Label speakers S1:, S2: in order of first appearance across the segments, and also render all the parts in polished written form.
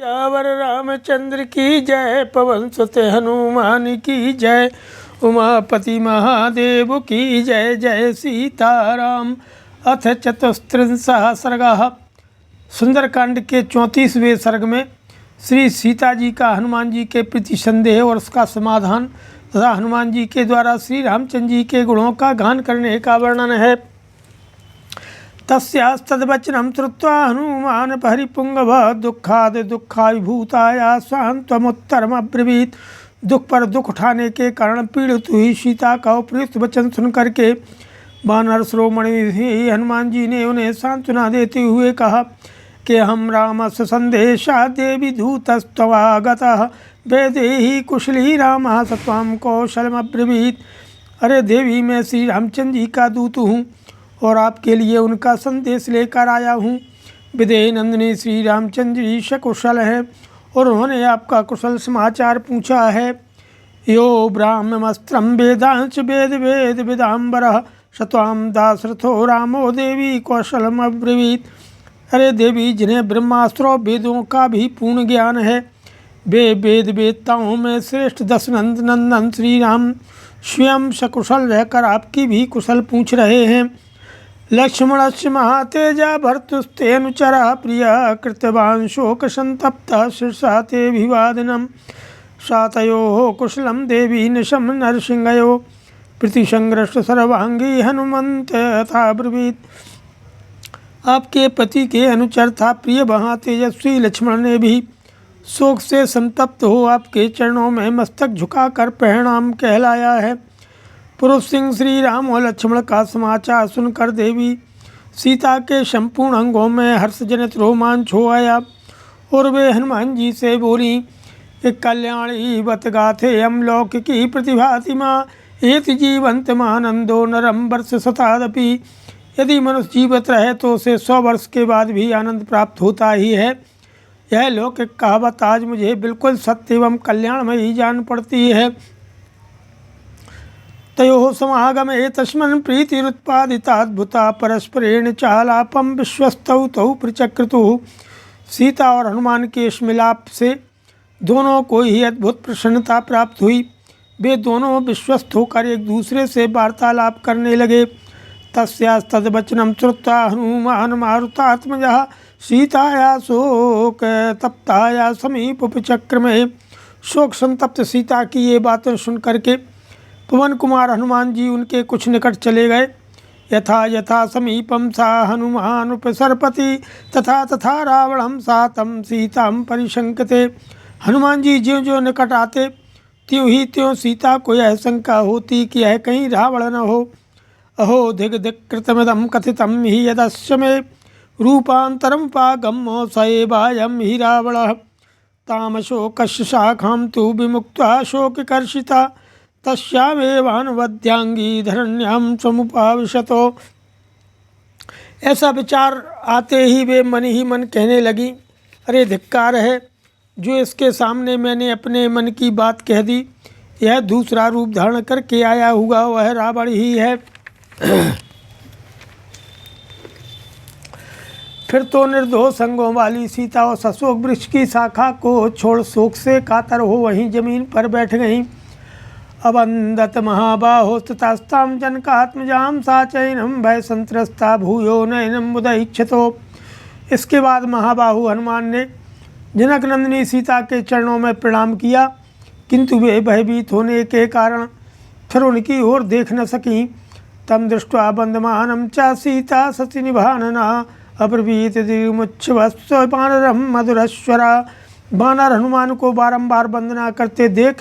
S1: सियावर रामचंद्र की जय, पवन सुत हनुमान की जय, उमापति महादेव की जय। जय सीताराम। अथ चतुस्त्रिंशः सर्गः। सुंदरकांड के 34वें सर्ग में श्री सीता जी का हनुमान जी के प्रति संदेह और उसका समाधान तथा हनुमान जी के द्वारा श्री रामचंद्र जी के गुणों का गान करने का वर्णन है। तस्यास्तद्वचनं श्रुत्वा हनुमान परिपुंगव दुःखाद दुःखाभिभूताया स्वान्त्वमुत्तरमब्रवीत्। दुख पर दुख उठाने के कारण पीड़ित हुई सीता का उपयुक्त वचन सुन करके वानर शिरोमणि हनुमान जी ने उन्हें सांत्वना देते हुए कहा कि हम रामस्य संदेशा देवी दूतस्त्वागतः वेदेहि कुशली रामः सत्वां कौशलमब्रवीत्। अरे देवी, मैं श्री रामचंद्र जी का दूत हूँ और आपके लिए उनका संदेश लेकर आया हूँ। विदेह नंदिनी श्री रामचंद्र जी सकुशल हैं और उन्होंने आपका कुशल समाचार पूछा है। यो ब्राह्मणमस्त्रं वेदांश वेद वेद विदाम्बरः सत्वां दासरथो रामो देवी कौशलमब्रवीत्। अरे देवी, जिन्हें ब्रह्मास्त्रों वेदों का भी पूर्ण ज्ञान है, वे वेद वेदताओं में श्रेष्ठ दशरथ नंदन श्री राम स्वयं सकुशल रहकर आपकी भी कुशल पूछ रहे हैं। लक्ष्मणस्य महातेजा भर्तुस्तेऽनुचरः प्रियः कृतवान् शोकसंतप्तः शीर्षा तेऽभिवादनम्। सातयोः कुशलं देवी निशम नरसिंहयोः प्रतिसंग्रस्त सर्वांगी हनुमंत यथा ब्रवीत्। आपके पति के अनुचर था प्रिय वहाँ तेजस्वी लक्ष्मण ने भी शोक से संतप्त हो आपके चरणों में मस्तक झुकाकर प्रणाम कहलाया है। पुरुष सिंह श्री राम और लक्ष्मण का समाचार सुनकर देवी सीता के संपूर्ण अंगों में हर्षजनित रोमांच हो आया और वे हनुमान जी से बोली कि कल्याणी बत गाथे हम लौकिकी प्रतिभाति माँ एति जीवंतमानंदो नरम वर्ष शतादपि। यदि मनुष्य जीवित रहे तो उसे 100 वर्ष के बाद भी आनंद प्राप्त होता ही है। यह लौकिक कहावत आज मुझे बिल्कुल सत्य एवं कल्याणमयी जान पड़ती है। तयोः समागमे तस्मिन् प्रीतिरुत्पादिताद्भुता परस्परेण चालापम विश्वस्तौ तौ प्रचक्रतुः। सीता और हनुमान के इस मिलाप से दोनों को ही अद्भुत प्रसन्नता प्राप्त हुई। वे दोनों विश्वस्त होकर एक दूसरे से वार्तालाप करने लगे। तस्यास्तद्वचनं श्रुत्वा हनुमान मारुतात्मजः सीताया शोक तप्ताया समीपचक्रमे। शोक संतप्त सीता की ये बातें सुन करके पवन कुमार हनुमान जी उनके कुछ निकट चले गए। यथा यथा समीपम सा हनुमान उपसर्पति तथा तथा रावणम सातम सीताम परिशंकते। हनुमान जी ज्यों ज्यों निकट आते त्यों ही त्यों सीता को यह शंका होती कि यह कहीं रावण न हो। अहो दिग्कृतमिदं कथितं हि यदस्य मे रूपान्तरं पागम्यो स एवायं हि रावणः। तामशोकस्य शाखां तु विमुक्त्वा शोककर्षिता तस्यामेवानुवद्यांगी धरण्यां समुपाविशतो। ऐसा विचार आते ही वे मन ही मन कहने लगी, अरे धिक्कार है, जो इसके सामने मैंने अपने मन की बात कह दी। यह दूसरा रूप धारण करके आया हुआ वह रावण ही है। फिर तो निर्दोष अंगों वाली सीता और अशोक वृक्ष की शाखा को छोड़ शोक से कातर हो वहीं जमीन पर बैठ गईं। अवंदत महाबाहो ततास्तां जनकात्मजां सा चैनम भय संत्रस्ता भूयो नयनम मुदईक्षतो। इसके बाद महाबाहु हनुमान ने जनक नंदिनी सीता के चरणों में प्रणाम किया, किंतु वे भयभीत होने के कारण फिर उनकी ओर देख न सकीं। तम दृष्ट्वा बंधमानं च सीता सति निभानना अब्रवीत दिमुच्छ्वस्व वानरं मधुरस्वरा। वानर हनुमान को बारंबार वंदना करते देख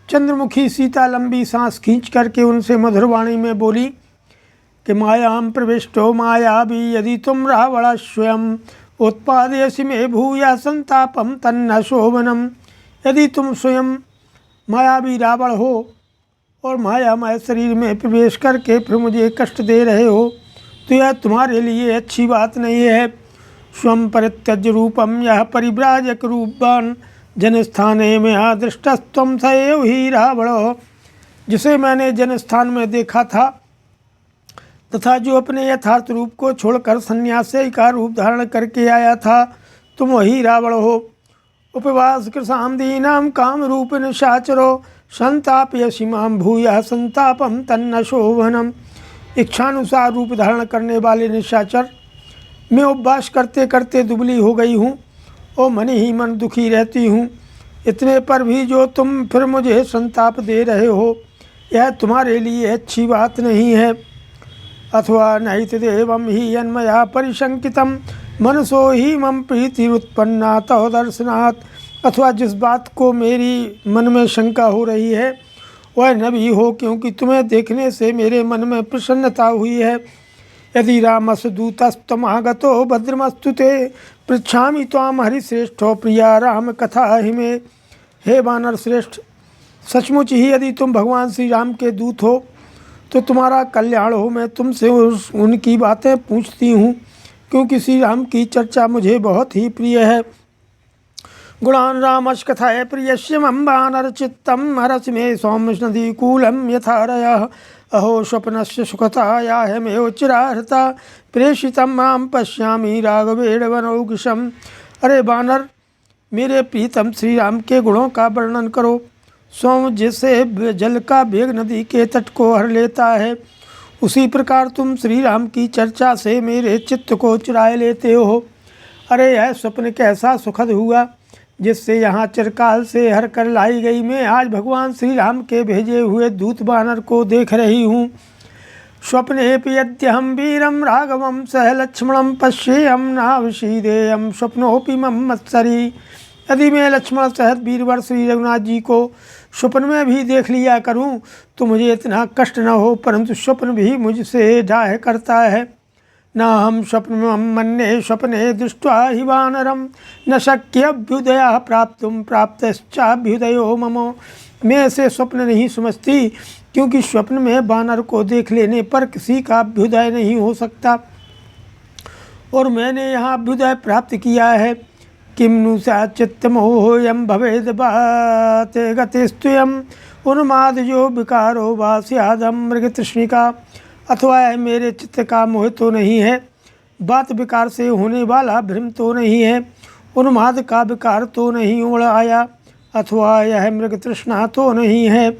S1: चंद्रमुखी सीता लंबी सांस खींच करके उनसे मधुर वाणी में बोली कि मायां प्रविष्टो मायावी यदि तुम रावण स्वयं उत्पादयसि मे भूया संतापम तन्न शोभनम। यदि तुम स्वयं मायावी रावण हो और मायामय शरीर में प्रवेश करके फिर मुझे कष्ट दे रहे हो तो यह तुम्हारे लिए अच्छी बात नहीं है। स्वं परित्यज्य रूपम यह परिव्राजक रूपवान जनस्थाने में आदृष्टस्त्वं स एव ही रावण। जिसे मैंने जनस्थान में देखा था तथा जो अपने यथार्थ रूप को छोड़कर सन्यासी का रूप धारण करके आया था, तुम वही रावण हो। उपवास कृशाम दीनाम काम रूप निशाचरो संतापयसि माम भूयः संतापम तन्न शोभनम। इच्छानुसार रूप धारण करने वाले निशाचर, मैं उपवास करते करते दुबली हो गई हूँ और मन ही मन दुखी रहती हूँ। इतने पर भी जो तुम फिर मुझे संताप दे रहे हो, यह तुम्हारे लिए अच्छी बात नहीं है। अथवा नैतदेवं हि यन्मया परिशंकितं मनसो ही मम प्रीतिरुत्पन्ना तव दर्शनात्। अथवा जिस बात को मेरी मन में शंका हो रही है वह न भी हो, क्योंकि तुम्हें देखने से मेरे मन में प्रसन्नता हुई है। यदि रामसदूतस्तमागतो भद्रमस्तु ते पृच्छामि त्वां हरिश्रेष्ठो प्रिया राम कथा हिमे। हे वानर श्रेष्ठ, सचमुच ही यदि तुम भगवान श्री राम के दूत हो तो तुम्हारा कल्याण हो। मैं तुमसे उनकी बातें पूछती हूँ, क्योंकि श्री राम की चर्चा मुझे बहुत ही प्रिय है। गुणान रामश कथाय प्रियस्य मम वानरचित्तं हरसि मे सौम्यनदीकूलं यथा रयः। अहो स्वप्नस्य सुखतायाहमेव चिराहृता प्रेषितं मां पश्यामि राघवेण वनौघिषम्। अरे वानर, मेरे प्रीतम श्री राम के गुणों का वर्णन करो। सोम जैसे जल का वेग नदी के तट को हर लेता है, उसी प्रकार तुम श्री राम की चर्चा से मेरे चित्त को चुराए लेते हो। अरे यह स्वप्न कैसा सुखद हुआ जिससे यहाँ चिरकाल से हर कर लाई गई मैं आज भगवान श्री राम के भेजे हुए दूत वानर को देख रही हूँ। स्वप्नेऽपि यद्यहं वीरं राघवं सह लक्ष्मणं पश्येयं नाविषीदेयं स्वप्नोऽपि मम मत्सरी। यदि मैं लक्ष्मण सहित वीरवर श्री रघुनाथ जी को स्वप्न में भी देख लिया करूं तो मुझे इतना कष्ट न हो, परंतु स्वप्न भी मुझसे डाह करता है। न हम स्वप्न मन्ये स्वप्ने दृष्ट्वा हि वानरं न शक्यभ्युदयः प्राप्तुं प्राप्तश्चाभ्युदयो मम। मैं ऐसे स्वप्न नहीं समझती, क्योंकि स्वप्न में वानर को देख लेने पर किसी का अभ्युदय नहीं हो सकता, और मैंने यहाँ अभ्युदय प्राप्त किया है। किं नु सा चित्तमोहोऽयं भवेद् बाते गतिस्त्वयम् उन्मादयो विकारो वा स्यादं मृगतृष्णिका। अथवा मेरे चित्त का मोह तो नहीं है, बात विकार से होने वाला भ्रम तो नहीं है, उन्माद का विकार तो नहीं उड़ आया, अथवा यह मृग तृष्णा तो नहीं है,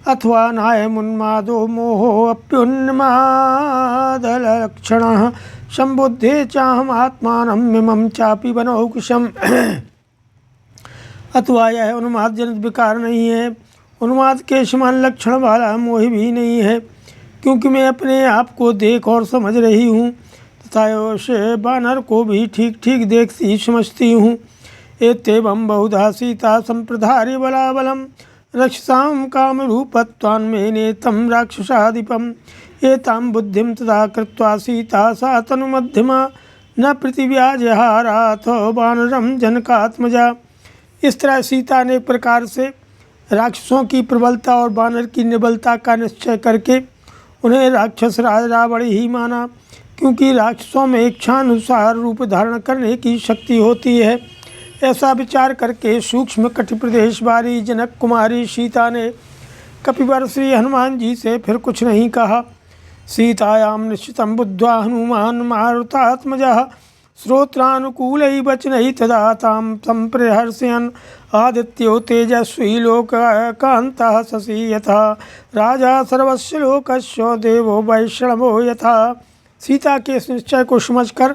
S1: अथवा नायम उन्मादो मोहो अप्युन्मादलक्षणः संबुद्धे चाहम आत्मानं मिमं चापि वनौकुशम्। अथवा यह उन्माद जनित विकार नहीं है, उन्माद के समान लक्षण वाला मोह भी नहीं है, क्योंकि मैं अपने आप को देख और समझ रही हूँ तथा से वानर को भी ठीक ठीक देखती समझती हूँ। एतेवं बहुधा सीता संप्रधार्य बलाबलं रक्षसां कामरूपत्वान्मेने तं राक्षसाधिपम्। एतां बुद्धिं तदा कृत्वा सीता सा तनुमध्यमा न पृथिव्याजहाराथ वानरं जनकात्मजा। इस तरह सीता ने एक प्रकार से राक्षसों की प्रबलता और वानर की निबलता का निश्चय करके उन्हें राक्षस राज रावण ही माना, क्योंकि राक्षसों में इच्छानुसार रूप धारण करने की शक्ति होती है। ऐसा विचार करके सूक्ष्म कटि प्रदेश वाली जनक कुमारी सीता ने कपिवर श्री हनुमान जी से फिर कुछ नहीं कहा। सीतायां निश्चितं बुद्ध्वा हनुमान मारुतात्मजः श्रोत्रानुकूलै वचनैः तदा तां सम्प्रहर्षयन्। आदित्यो तेजस्वी लोककान्तः शशि यथा राजा सर्वस्य लोकस्य देवो वैष्णवो यथा। सीता के इस निश्चय को समझकर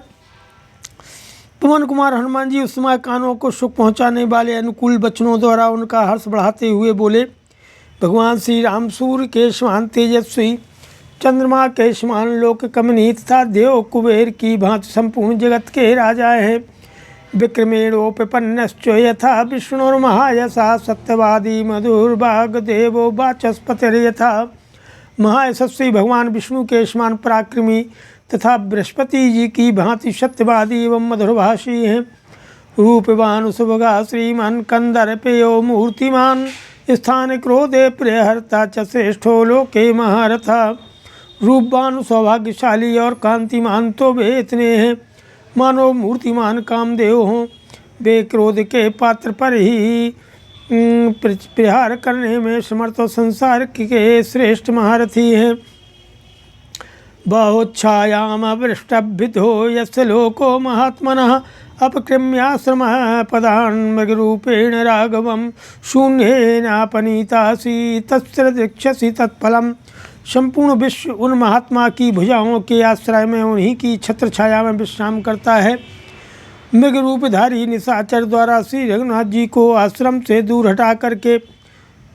S1: पवन कुमार हनुमान जी उस समय कानों को सुख पहुँचाने वाले अनुकूल वचनों द्वारा उनका हर्ष बढ़ाते हुए बोले। भगवान श्री राम सूर्य के समान तेजस्वी, चंद्रमा के समान लोक कमनीय तथा देव कुबेर की भांति संपूर्ण जगत के राजा हैं। विक्रमेणोपपन्नश्च यथा विष्णुर्महायशा सत्यवादी मधुर्भाग देवो वाचस्पतिर्यथा। महायशस्वी भगवान विष्णु के समान पराक्रमी तथा बृहस्पति जी की भांति सत्यवादी एवं मधुरभाषी हैं। रूपवान सुभगा श्रीमान कंदर्पेयो मूर्तिमान स्थान क्रोधे प्रियहर्ता च श्रेष्ठो लोके महारथा। रूपवान सौभाग्यशाली और कांतिमान तो वे इतने हैं मानो मूर्तिमान कामदेव हों। वे क्रोध के पात्र पर ही प्रहार करने में समर्थ और संसार के श्रेष्ठ महारथी हैं। बहुच्छायाम अवृष्टभिधो यस्य लोको महात्मनः अपकृम्याश्रमः पदान् मृगरूपेण राघवं शून्येनापनीतासि तस्य दृक्ष्यसि तत्फलम्। संपूर्ण विश्व उन महात्मा की भुजाओं के आश्रय में उन्हीं की छत्र छाया में विश्राम करता है। मृग रूपधारी निशाचर द्वारा श्री रघुनाथ जी को आश्रम से दूर हटा करके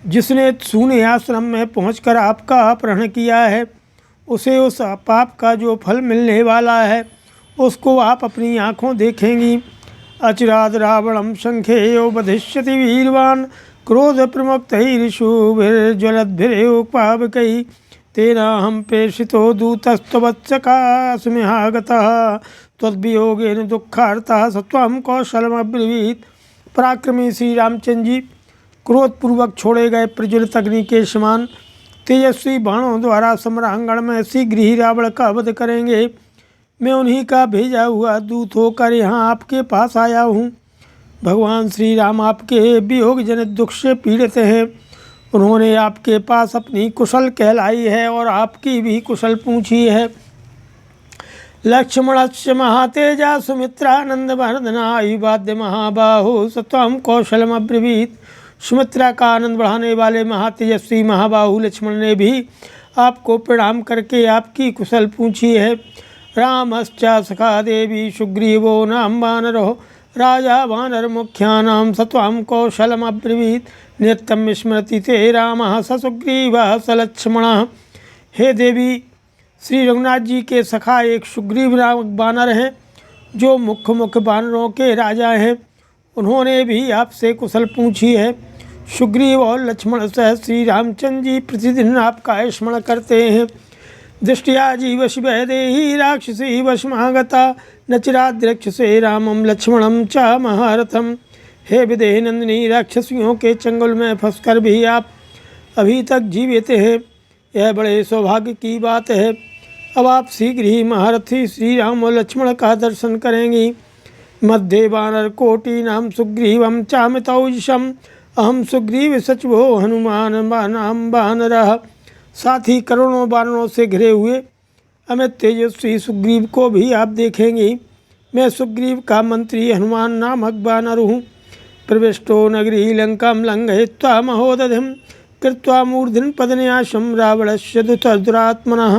S1: जिसने शून्य आश्रम में पहुंचकर आपका अपहरण किया है, उसे उस पाप का जो फल मिलने वाला है उसको आप अपनी आँखों देखेंगी। अचिराद रावणम संख्येयो वधिष्यति वीरवान क्रोध प्रमुक्तैरिषुभिर्ज्वलद्भिरुपावकैः तेना हम प्रेषितो दूतस्तवत्सकास्मिहागतः त्वद्वियोगेन दुःखार्तः स त्वं कौशलमब्रवीत्। पराक्रमी श्री रामचंद्र जी क्रोधपूर्वक छोड़े गए प्रज्वलित अग्नि के समान तेजस्वी बाणों द्वारा सम्रांगण में शीघ्र ही रावण का वध करेंगे। मैं उन्हीं का भेजा हुआ दूत होकर यहाँ आपके पास आया हूँ। भगवान श्री राम आपके वियोग जनित दुख से पीड़ित हैं। उन्होंने आपके पास अपनी कुशल कहलाई है और आपकी भी कुशल पूछी है। लक्ष्मणस्य महातेजा सुमित्रानंद वर्धनायुवाद्य महाबाहु सत्वम कौशलम अब्रवीत। सुमित्रा का आनंद बढ़ाने वाले महातेजस्वी महाबाहु लक्ष्मण ने भी आपको प्रणाम करके आपकी कुशल पूछी है। रामश्चा सखा देवी सुग्रीवो नाम वानरो राजा वानर मुख्यानाम सत्वं कौशलम अब्रवीत। नित्यं स्मृति ते रामः स सुग्रीवः स लक्ष्मणः। हे देवी, श्री रघुनाथ जी के सखा एक सुग्रीव नामक बानर हैं जो मुख्य बानरों के राजा हैं। उन्होंने भी आपसे कुशल पूछी है। सुग्रीव और लक्ष्मण सह श्री रामचंद्र जी प्रतिदिन आपका स्मरण करते हैं। दृष्टिया जीवश वैदेही राक्षसी वशमागता न चिराद्रक्षसे रामम लक्ष्मणम च महारथम। हे विदेह नंदिनी, राक्षसियों के चंगुल में फंसकर भी आप अभी तक जीवित हैं, यह बड़े सौभाग्य की बात है। अब आप शीघ्र ही महारथी श्री राम और लक्ष्मण का दर्शन करेंगी। मध्य वानर कोटि नाम सुग्रीवम चामितौजसम अहम सुग्रीव सचिवो हनुमान नाम वानरः। साथ ही करोड़ों वानरों से घिरे हुए अमित तेजस्वी सुग्रीव को भी आप देखेंगी। मैं सुग्रीव का मंत्री हनुमान नामक वानर हूँ। प्रविष्टो नगरी लंकां लंघयित्वा महोदधिं कृत्वा मूर्धनि पदन्यासं रावणस्य दुरात्मनः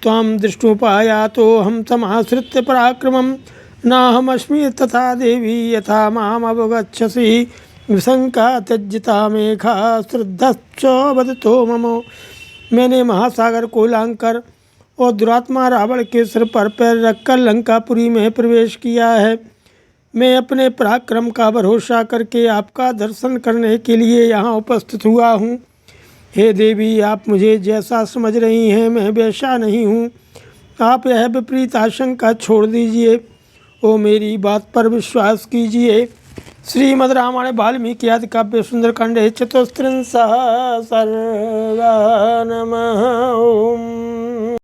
S1: त्वां दृष्टुपायातो हम समाश्रित्य पराक्रमं नाहमस्मि तथा देवी यथा माम अवगच्छसि विशंका त्यज्यता मेघा श्रद्धश्च वदतो मम। मैंने महासागर को लांघकर और दुरात्मा रावण के सिर पर पैर रखकर लंकापुरी में प्रवेश किया है। मैं अपने पराक्रम का भरोसा करके आपका दर्शन करने के लिए यहाँ उपस्थित हुआ हूँ। हे देवी, आप मुझे जैसा समझ रही हैं मैं वैसा नहीं हूँ। आप यह विपरीत आशंका छोड़ दीजिए, ओ मेरी बात पर विश्वास कीजिए। श्रीमद् रामायण वाल्मीकि आदि काव्य सुंदरकांडे चतुस्त्रिंशः सर्गा नमः। ओम।